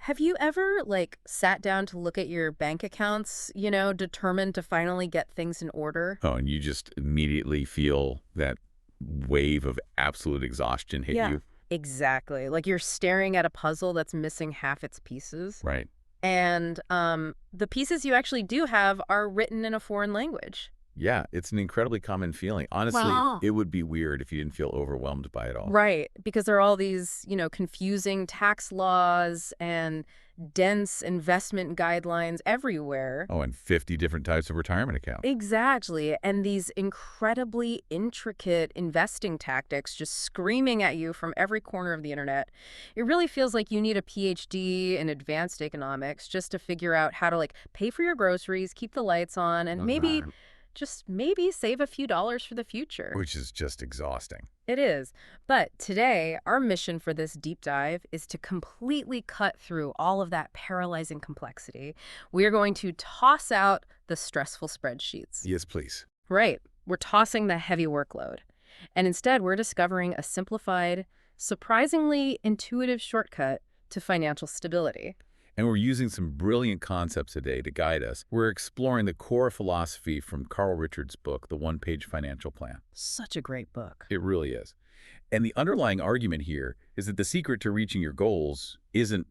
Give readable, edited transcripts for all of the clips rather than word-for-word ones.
Have you ever, like, sat down to look at your bank accounts, determined to finally get things in order? Oh, and you just immediately feel that wave of absolute exhaustion hit Yeah. you? Exactly. Like you're staring at a puzzle that's missing half its pieces. Right. And the pieces you actually do have are written in a foreign language. Yeah, it's an incredibly common feeling. Honestly, Wow. it would be weird if you didn't feel overwhelmed by it all. Right. Because there are all these, confusing tax laws and dense investment guidelines everywhere. Oh, and 50 different types of retirement accounts. Exactly. And these incredibly intricate investing tactics just screaming at you from every corner of the internet. It really feels like you need a PhD in advanced economics just to figure out how to like pay for your groceries, keep the lights on, and maybe just maybe save a few dollars for the future. Which is just exhausting. It is. But today, our mission for this deep dive is to completely cut through all of that paralyzing complexity. We are going to toss out the stressful spreadsheets. Yes, please. Right. We're tossing the heavy workload. And instead, we're discovering a simplified, surprisingly intuitive shortcut to financial stability. And we're using some brilliant concepts today to guide us. We're exploring the core philosophy from Carl Richards' book, The One-Page Financial Plan. Such a great book. It really is. And the underlying argument here is that the secret to reaching your goals isn't,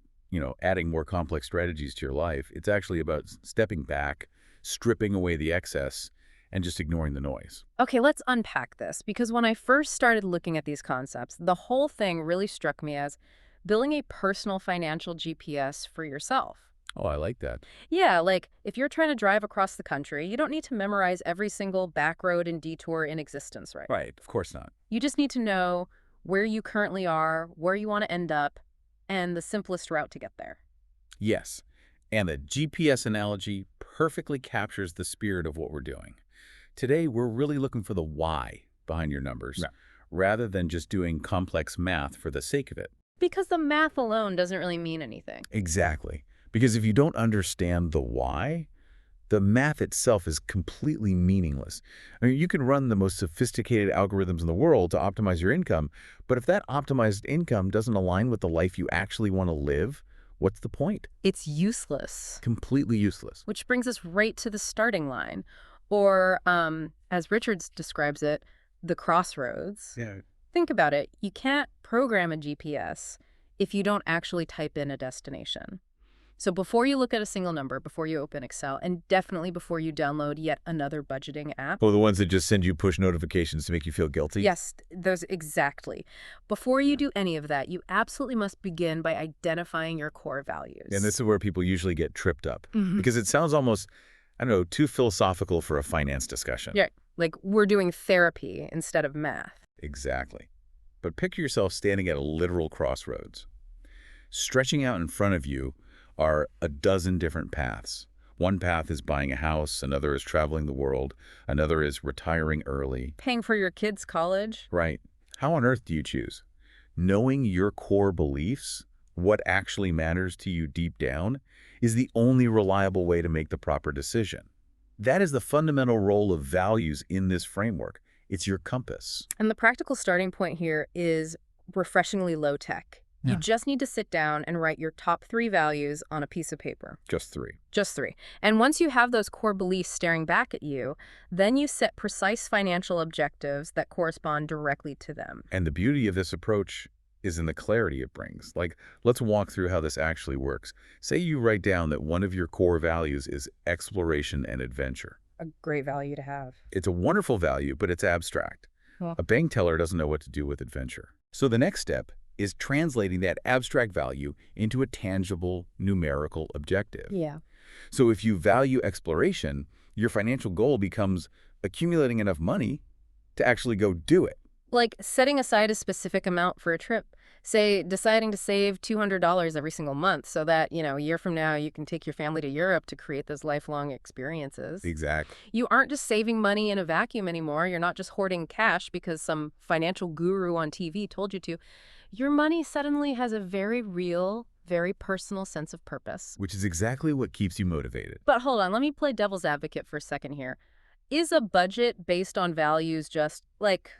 adding more complex strategies to your life. It's actually about stepping back, stripping away the excess, and just ignoring the noise. Okay, let's unpack this, because when I first started looking at these concepts, the whole thing really struck me as building a personal financial GPS for yourself. Oh, I like that. Yeah, like if you're trying to drive across the country, you don't need to memorize every single back road and detour in existence, right? Right, of course not. You just need to know where you currently are, where you want to end up, and the simplest route to get there. Yes, and the GPS analogy perfectly captures the spirit of what we're doing. Today, we're really looking for the why behind your numbers, Yeah. rather than just doing complex math for the sake of it. Because the math alone doesn't really mean anything. Exactly. Because if you don't understand the why, the math itself is completely meaningless. I mean, you can run the most sophisticated algorithms in the world to optimize your income, but if that optimized income doesn't align with the life you actually want to live, what's the point? It's useless. Completely useless. Which brings us right to the starting line. Or, as Richards describes it, the crossroads. Yeah. Think about it. You can't program a GPS if you don't actually type in a destination. So before you look at a single number, before you open Excel, and definitely before you download yet another budgeting app. Oh, the ones that just send you push notifications to make you feel guilty? Yes, those exactly. Before you do any of that, you absolutely must begin by identifying your core values. And this is where people usually get tripped up. Mhm. Because it sounds almost, I don't know, too philosophical for a finance discussion. Yeah, like we're doing therapy instead of math. Exactly. But picture yourself standing at a literal crossroads. Stretching out in front of you are a dozen different paths. One path is buying a house, another is traveling the world, another is retiring early. Paying for your kids' college. Right. How on earth do you choose? Knowing your core beliefs, what actually matters to you deep down, is the only reliable way to make the proper decision. That is the fundamental role of values in this framework. It's your compass. And the practical starting point here is refreshingly low tech. You Yeah. just need to sit down and write your top 3 values on a piece of paper. Just 3. Just 3. And once you have those core beliefs staring back at you, then you set precise financial objectives that correspond directly to them. And the beauty of this approach is in the clarity it brings. Like, let's walk through how this actually works. Say you write down that one of your core values is exploration and adventure. A great value to have. It's a wonderful value, but it's abstract. Well. A bank teller doesn't know what to do with adventure. So the next step is translating that abstract value into a tangible, numerical objective. Yeah. So if you value exploration, your financial goal becomes accumulating enough money to actually go do it. Like setting aside a specific amount for a trip. Say, deciding to save $200 every single month so that, a year from now you can take your family to Europe to create those lifelong experiences. Exactly. You aren't just saving money in a vacuum anymore. You're not just hoarding cash because some financial guru on TV told you to. Your money suddenly has a very real, very personal sense of purpose. Which is exactly what keeps you motivated. But hold on, let me play devil's advocate for a second here. Is a budget based on values just like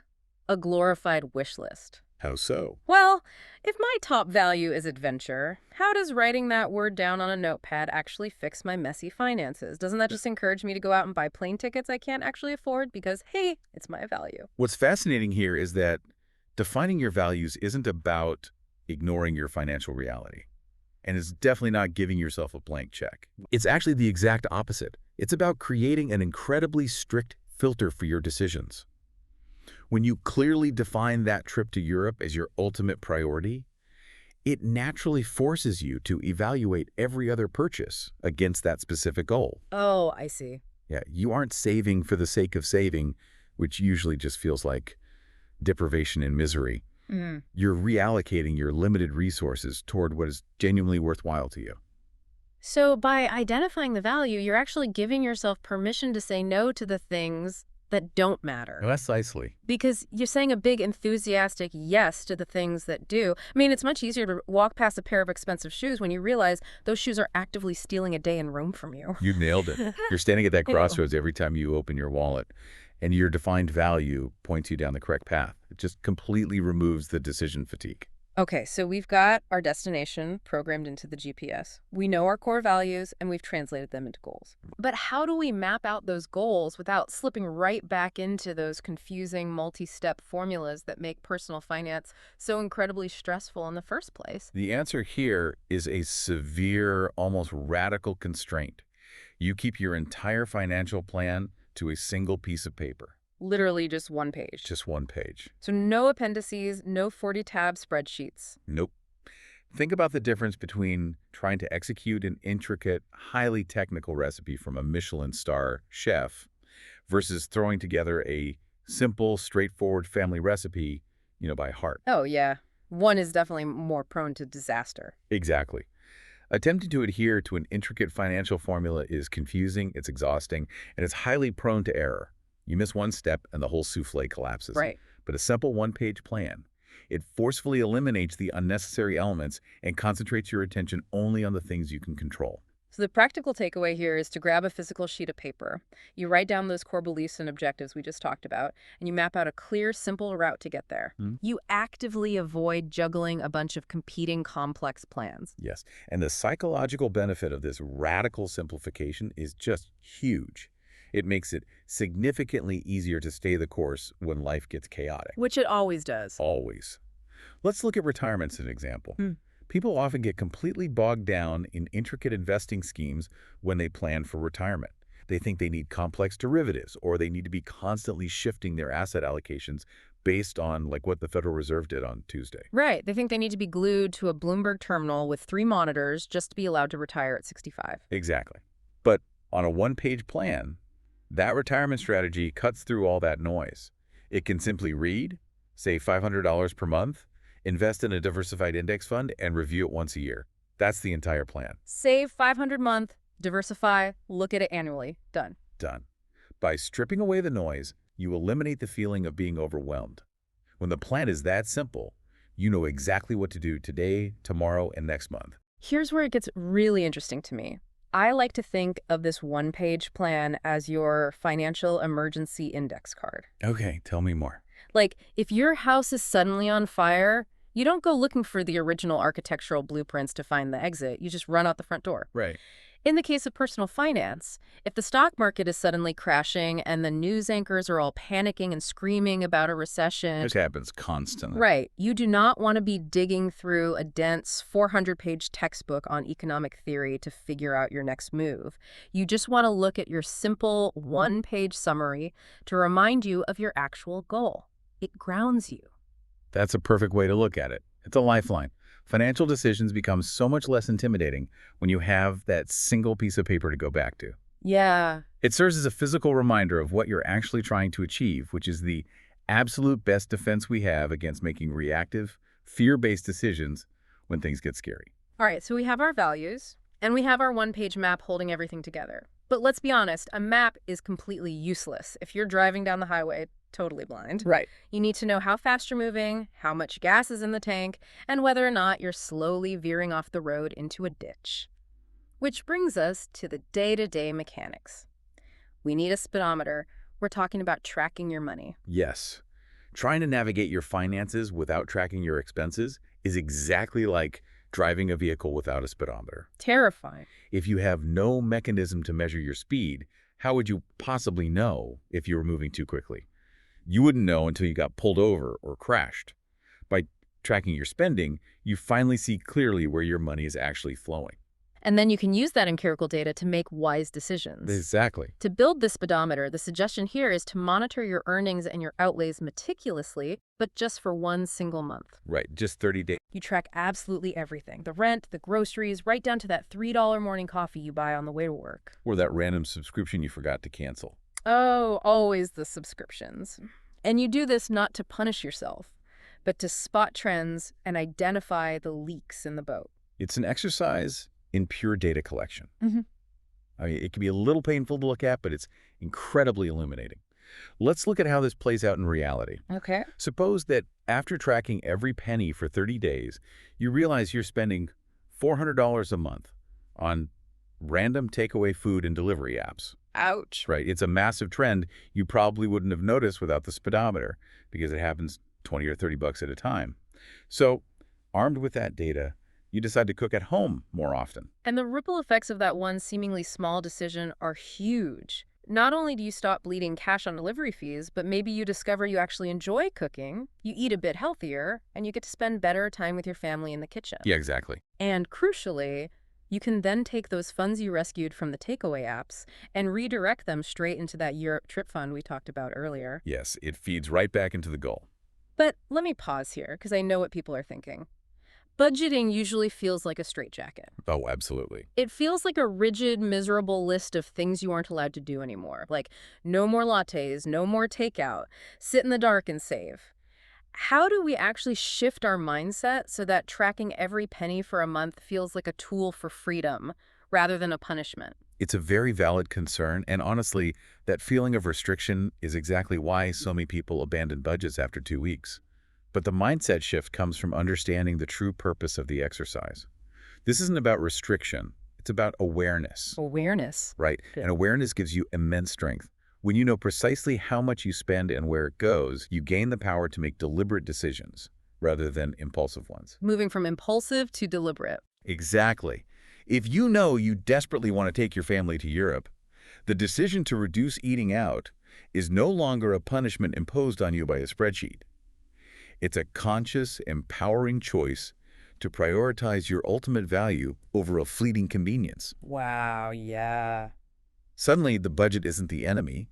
a glorified wish list? How so? Well, if my top value is adventure, how does writing that word down on a notepad actually fix my messy finances? Doesn't that just encourage me to go out and buy plane tickets I can't actually afford because, hey, it's my value? What's fascinating here is that defining your values isn't about ignoring your financial reality. And it's definitely not giving yourself a blank check. It's actually the exact opposite. It's about creating an incredibly strict filter for your decisions. When you clearly define that trip to Europe as your ultimate priority, it naturally forces you to evaluate every other purchase against that specific goal. Oh, I see. Yeah, you aren't saving for the sake of saving, which usually just feels like deprivation and misery. You're reallocating your limited resources toward what is genuinely worthwhile to you. So by identifying the value, you're actually giving yourself permission to say no to the things that don't matter. Precisely. Because you're saying a big enthusiastic yes to the things that do. I mean, it's much easier to walk past a pair of expensive shoes when you realize those shoes are actively stealing a day in Rome from you. You nailed it. You're standing at that I know. crossroads every time you open your wallet, and your defined value points you down the correct path. It just completely removes the decision fatigue. Okay, so we've got our destination programmed into the GPS. We know our core values, and we've translated them into goals. But how do we map out those goals without slipping right back into those confusing multi-step formulas that make personal finance so incredibly stressful in the first place? The answer here is a severe, almost radical constraint. You keep your entire financial plan to a single piece of paper, Literally just one page. just one page. So no appendices, no 40-tab spreadsheets. Nope. Think about the difference between trying to execute an intricate, highly technical recipe from a Michelin star chef versus throwing together a simple, straightforward family recipe, by heart. Oh, yeah. One is definitely more prone to disaster. Exactly. Attempting to adhere to an intricate financial formula is confusing, it's exhausting, and it's highly prone to error. You miss one step and the whole souffle collapses. Right. But a simple one-page plan, it forcefully eliminates the unnecessary elements and concentrates your attention only on the things you can control. So the practical takeaway here is to grab a physical sheet of paper. You write down those core beliefs and objectives we just talked about, and you map out a clear, simple route to get there. You actively avoid juggling a bunch of competing complex plans. Yes, and the psychological benefit of this radical simplification is just huge. It makes it significantly easier to stay the course when life gets chaotic. Which it always does. Always. Let's look at retirement as an example. People often get completely bogged down in intricate investing schemes when they plan for retirement. They think they need complex derivatives, or they need to be constantly shifting their asset allocations based on what the Federal Reserve did on Tuesday. Right. They think they need to be glued to a Bloomberg terminal with 3 monitors just to be allowed to retire at 65. Exactly. But on a one-page plan, that retirement strategy cuts through all that noise. It can simply read, save $500 per month, invest in a diversified index fund, and review it once a year. That's the entire plan. Save $500 a month, diversify, look at it annually. Done. Done. By stripping away the noise, you eliminate the feeling of being overwhelmed. When the plan is that simple, you know exactly what to do today, tomorrow, and next month. Here's where it gets really interesting to me. I like to think of this one-page plan as your financial emergency index card. Okay, tell me more. Like, if your house is suddenly on fire, you don't go looking for the original architectural blueprints to find the exit. You just run out the front door. Right. In the case of personal finance, if the stock market is suddenly crashing and the news anchors are all panicking and screaming about a recession. This happens constantly. Right. You do not want to be digging through a dense 400-page textbook on economic theory to figure out your next move. You just want to look at your simple one-page summary to remind you of your actual goal. It grounds you. That's a perfect way to look at it. It's a lifeline. Financial decisions become so much less intimidating when you have that single piece of paper to go back to. Yeah. It serves as a physical reminder of what you're actually trying to achieve, which is the absolute best defense we have against making reactive, fear-based decisions when things get scary. All right, so we have our values, and we have our one-page map holding everything together. But let's be honest, a map is completely useless if you're driving down the highway totally blind. Right. You need to know how fast you're moving, how much gas is in the tank, and whether or not you're slowly veering off the road into a ditch. Which brings us to the day-to-day mechanics. We need a speedometer. We're talking about tracking your money. Yes. Trying to navigate your finances without tracking your expenses is exactly like driving a vehicle without a speedometer. Terrifying. If you have no mechanism to measure your speed, how would you possibly know if you were moving too quickly? You wouldn't know until you got pulled over or crashed. By tracking your spending, you finally see clearly where your money is actually flowing. And then you can use that empirical data to make wise decisions. Exactly. To build this speedometer, the suggestion here is to monitor your earnings and your outlays meticulously, but just for one single month. Right, just 30 days. You track absolutely everything. The rent, the groceries, right down to that $3 morning coffee you buy on the way to work. Or that random subscription you forgot to cancel. Oh, always the subscriptions. And you do this not to punish yourself, but to spot trends and identify the leaks in the boat. It's an exercise in pure data collection. Mm-hmm. I mean, it can be a little painful to look at, but it's incredibly illuminating. Let's look at how this plays out in reality. Okay. Suppose that after tracking every penny for 30 days, you realize you're spending $400 a month on random takeaway food and delivery apps. Ouch. Right. It's a massive trend you probably wouldn't have noticed without the speedometer because it happens 20 or 30 bucks at a time. So, armed with that data, you decide to cook at home more often. And the ripple effects of that one seemingly small decision are huge. Not only do you stop bleeding cash on delivery fees, but maybe you discover you actually enjoy cooking, you eat a bit healthier, and you get to spend better time with your family in the kitchen. Yeah, exactly. And crucially, you can then take those funds you rescued from the takeaway apps and redirect them straight into that Europe trip fund we talked about earlier. Yes, it feeds right back into the goal. But let me pause here, because I know what people are thinking. Budgeting usually feels like a straitjacket. Oh, absolutely. It feels like a rigid, miserable list of things you aren't allowed to do anymore. Like, no more lattes, no more takeout, sit in the dark and save. How do we actually shift our mindset so that tracking every penny for a month feels like a tool for freedom rather than a punishment? It's a very valid concern, and honestly, that feeling of restriction is exactly why so many people abandon budgets after 2 weeks. But the mindset shift comes from understanding the true purpose of the exercise. This isn't about restriction. It's about awareness. Awareness. Right. And awareness gives you immense strength. When you know precisely how much you spend and where it goes, you gain the power to make deliberate decisions rather than impulsive ones. Moving from impulsive to deliberate. Exactly. If you know you desperately want to take your family to Europe, the decision to reduce eating out is no longer a punishment imposed on you by a spreadsheet. It's a conscious, empowering choice to prioritize your ultimate value over a fleeting convenience. Wow, yeah. Suddenly, the budget isn't the enemy.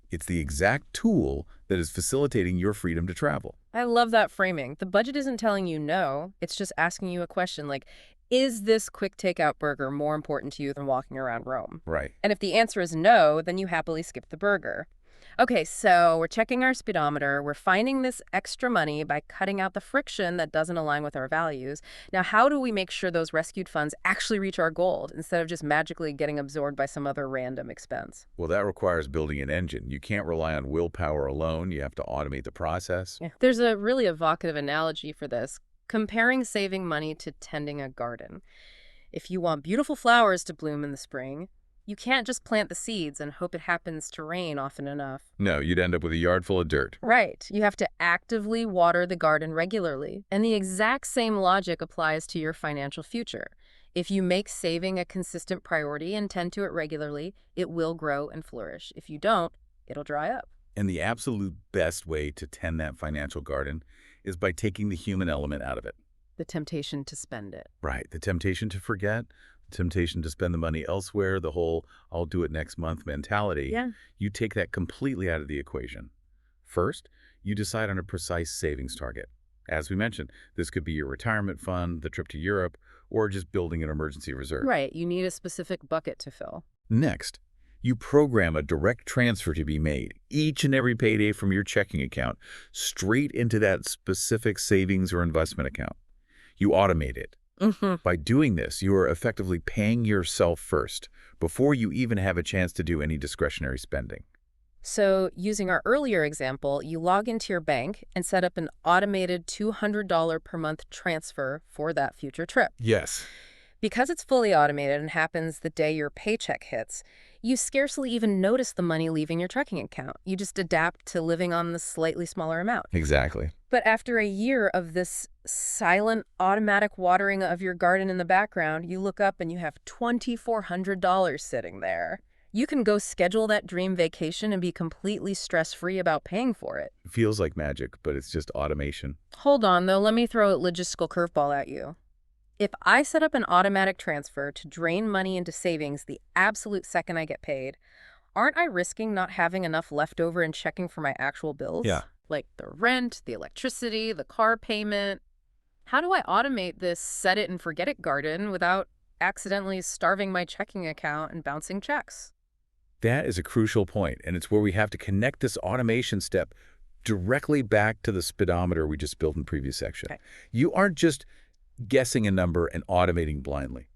It's the exact tool that is facilitating your freedom to travel. I love that framing. The budget isn't telling you no. It's just asking you a question like, is this quick takeout burger more important to you than walking around Rome? Right. And if the answer is no, then you happily skip the burger. Okay, so we're checking our speedometer. We're finding this extra money by cutting out the friction that doesn't align with our values. Now, how do we make sure those rescued funds actually reach our goal instead of just magically getting absorbed by some other random expense? Well, that requires building an engine. You can't rely on willpower alone. You have to automate the process. Yeah. There's a really evocative analogy for this, comparing saving money to tending a garden. If you want beautiful flowers to bloom in the spring, you can't just plant the seeds and hope it happens to rain often enough. No, you'd end up with a yard full of dirt. Right. You have to actively water the garden regularly. And the exact same logic applies to your financial future. If you make saving a consistent priority and tend to it regularly, it will grow and flourish. If you don't, it'll dry up. And the absolute best way to tend that financial garden is by taking the human element out of it. The temptation to spend it. Right. The temptation to forget, the temptation to spend the money elsewhere, the whole I'll do it next month mentality. Yeah. You take that completely out of the equation. First, you decide on a precise savings target. As we mentioned, this could be your retirement fund, the trip to Europe, or just building an emergency reserve. Right. You need a specific bucket to fill. Next, you program a direct transfer to be made each and every payday from your checking account straight into that specific savings or investment account. You automate it. By doing this, you are effectively paying yourself first before you even have a chance to do any discretionary spending. So, using our earlier example, you log into your bank and set up an automated $200 per month transfer for that future trip. Yes. Because it's fully automated and happens the day your paycheck hits, you scarcely even notice the money leaving your checking account. You just adapt to living on the slightly smaller amount. Exactly. But after a year of this silent, automatic watering of your garden in the background, you look up and you have $2,400 sitting there. You can go schedule that dream vacation and be completely stress-free about paying for it. It feels like magic, but it's just automation. Hold on, though. Let me throw a logistical curveball at you. If I set up an automatic transfer to drain money into savings the absolute second I get paid, aren't I risking not having enough left over in checking for my actual bills? Yeah. Like the rent, the electricity, the car payment. How do I automate this set it and forget it garden without accidentally starving my checking account and bouncing checks? That is a crucial point, and it's where we have to connect this automation step directly back to the speedometer we just built in the previous section. Okay. You aren't just guessing a number and automating blindly.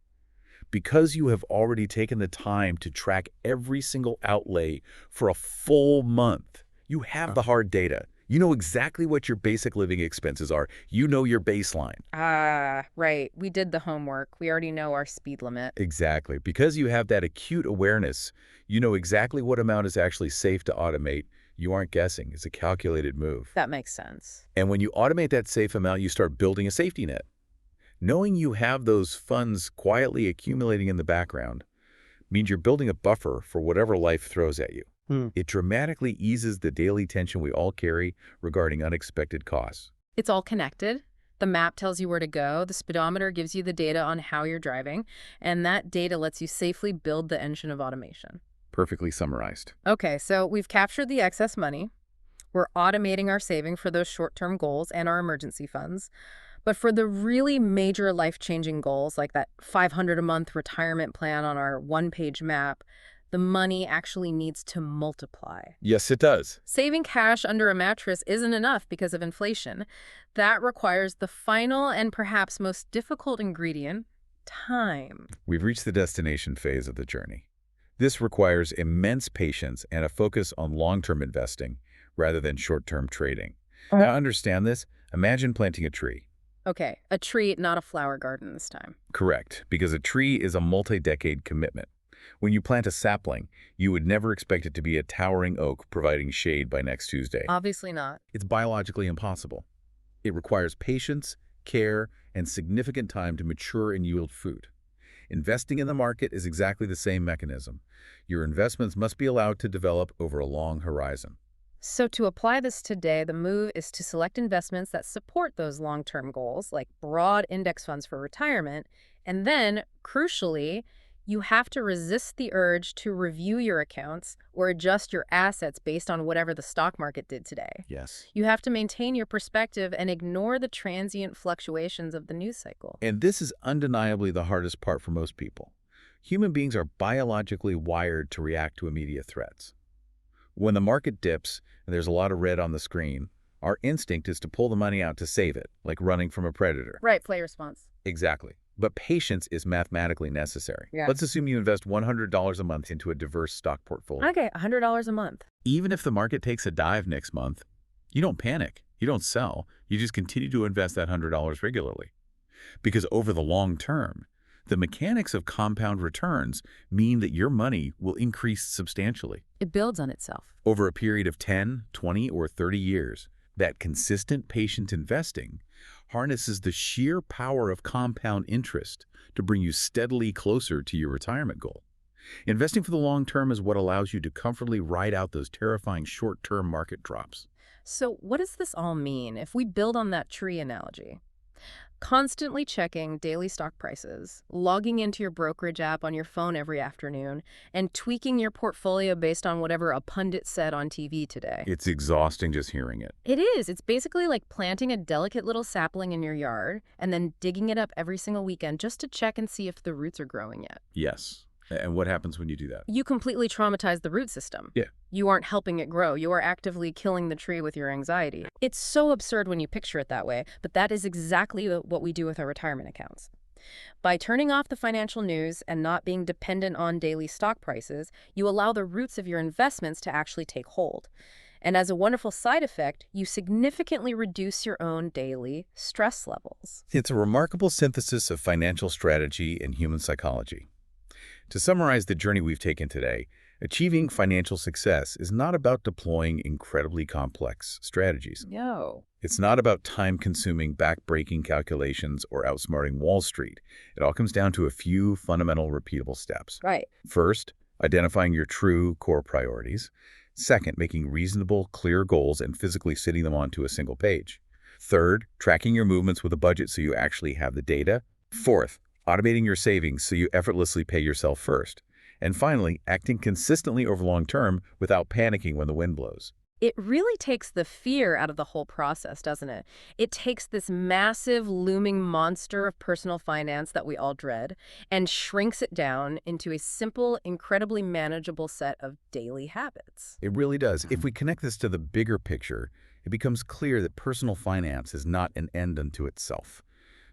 Because you have already taken the time to track every single outlay for a full month, you have the hard data. You know exactly what your basic living expenses are. You know your baseline. Ah, right. We did the homework. We already know our speed limit. Exactly. Because you have that acute awareness, you know exactly what amount is actually safe to automate. You aren't guessing. It's a calculated move. That makes sense. And when you automate that safe amount, you start building a safety net. Knowing you have those funds quietly accumulating in the background means you're building a buffer for whatever life throws at you. It dramatically eases the daily tension we all carry regarding unexpected costs. It's all connected. The map tells you where to go, the speedometer gives you the data on how you're driving, and that data lets you safely build the engine of automation. Perfectly summarized. Okay, so we've captured the excess money. We're automating our saving for those short-term goals and our emergency funds. But for the really major life-changing goals, like that $500 a month retirement plan on our one-page map, the money actually needs to multiply. Yes, it does. Saving cash under a mattress isn't enough because of inflation. That requires the final and perhaps most difficult ingredient, time. We've reached the destination phase of the journey. This requires immense patience and a focus on long-term investing rather than short-term trading. Now, understand this. Imagine planting a tree. Okay, a tree, not a flower garden this time. Correct, because a tree is a multi-decade commitment. When you plant a sapling, you would never expect it to be a towering oak providing shade by next Tuesday. Obviously not. It's biologically impossible. It requires patience, care, and significant time to mature and yield fruit. Investing in the market is exactly the same mechanism. Your investments must be allowed to develop over a long horizon. So to apply this today, the move is to select investments that support those long-term goals, like broad index funds for retirement, and then, crucially, you have to resist the urge to review your accounts or adjust your assets based on whatever the stock market did today. Yes. You have to maintain your perspective and ignore the transient fluctuations of the news cycle. And this is undeniably the hardest part for most people. Human beings are biologically wired to react to immediate threats. When the market dips and there's a lot of red on the screen, our instinct is to pull the money out to save it, like running from a predator. Right, play response. Exactly. But patience is mathematically necessary. Yeah. Let's assume you invest $100 a month into a diverse stock portfolio. Okay, $100 a month. Even if the market takes a dive next month, you don't panic. You don't sell. You just continue to invest that $100 regularly. Because over the long term, the mechanics of compound returns mean that your money will increase substantially. It builds on itself. Over a period of 10, 20, or 30 years, that consistent, patient investing harnesses the sheer power of compound interest to bring you steadily closer to your retirement goal. Investing for the long term is what allows you to comfortably ride out those terrifying short-term market drops. So what does this all mean if we build on that tree analogy? Constantly checking daily stock prices, logging into your brokerage app on your phone every afternoon, and tweaking your portfolio based on whatever a pundit said on TV today. It's exhausting just hearing it. It is. It's basically like planting a delicate little sapling in your yard and then digging it up every single weekend just to check and see if the roots are growing yet. Yes. And what happens when you do that? You completely traumatize the root system. Yeah. You aren't helping it grow. You are actively killing the tree with your anxiety. It's so absurd when you picture it that way, but that is exactly what we do with our retirement accounts. By turning off the financial news and not being dependent on daily stock prices, you allow the roots of your investments to actually take hold. And as a wonderful side effect, you significantly reduce your own daily stress levels. It's a remarkable synthesis of financial strategy and human psychology. To summarize the journey we've taken today, achieving financial success is not about deploying incredibly complex strategies. No. It's not about time-consuming, back-breaking calculations or outsmarting Wall Street. It all comes down to a few fundamental, repeatable steps. Right. First, identifying your true core priorities. Second, making reasonable, clear goals and physically sitting them onto a single page. Third, tracking your movements with a budget so you actually have the data. Fourth, automating your savings so you effortlessly pay yourself first. And finally, acting consistently over long term without panicking when the wind blows. It really takes the fear out of the whole process, doesn't it? It takes this massive, looming monster of personal finance that we all dread and shrinks it down into a simple, incredibly manageable set of daily habits. It really does. If we connect this to the bigger picture, it becomes clear that personal finance is not an end unto itself.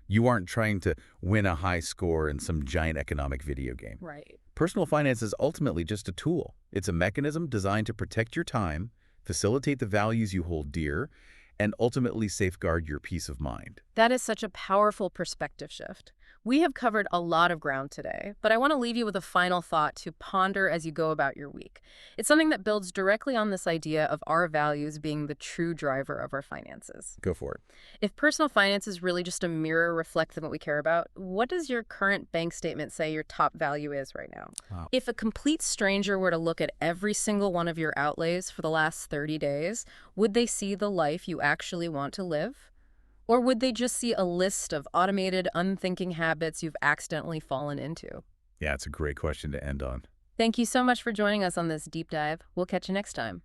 You aren't trying to win a high score in some giant economic video game. Right. Personal finance is ultimately just a tool. It's a mechanism designed to protect your time, facilitate the values you hold dear, and ultimately safeguard your peace of mind. That is such a powerful perspective shift. We have covered a lot of ground today, but I want to leave you with a final thought to ponder as you go about your week. It's something that builds directly on this idea of our values being the true driver of our finances. Go for it. If personal finance is really just a mirror reflecting what we care about, what does your current bank statement say your top value is right now? Wow. If a complete stranger were to look at every single one of your outlays for the last 30 days, would they see the life you actually want to live? Or would they just see a list of automated, unthinking habits you've accidentally fallen into? Yeah, it's a great question to end on. Thank you so much for joining us on this deep dive. We'll catch you next time.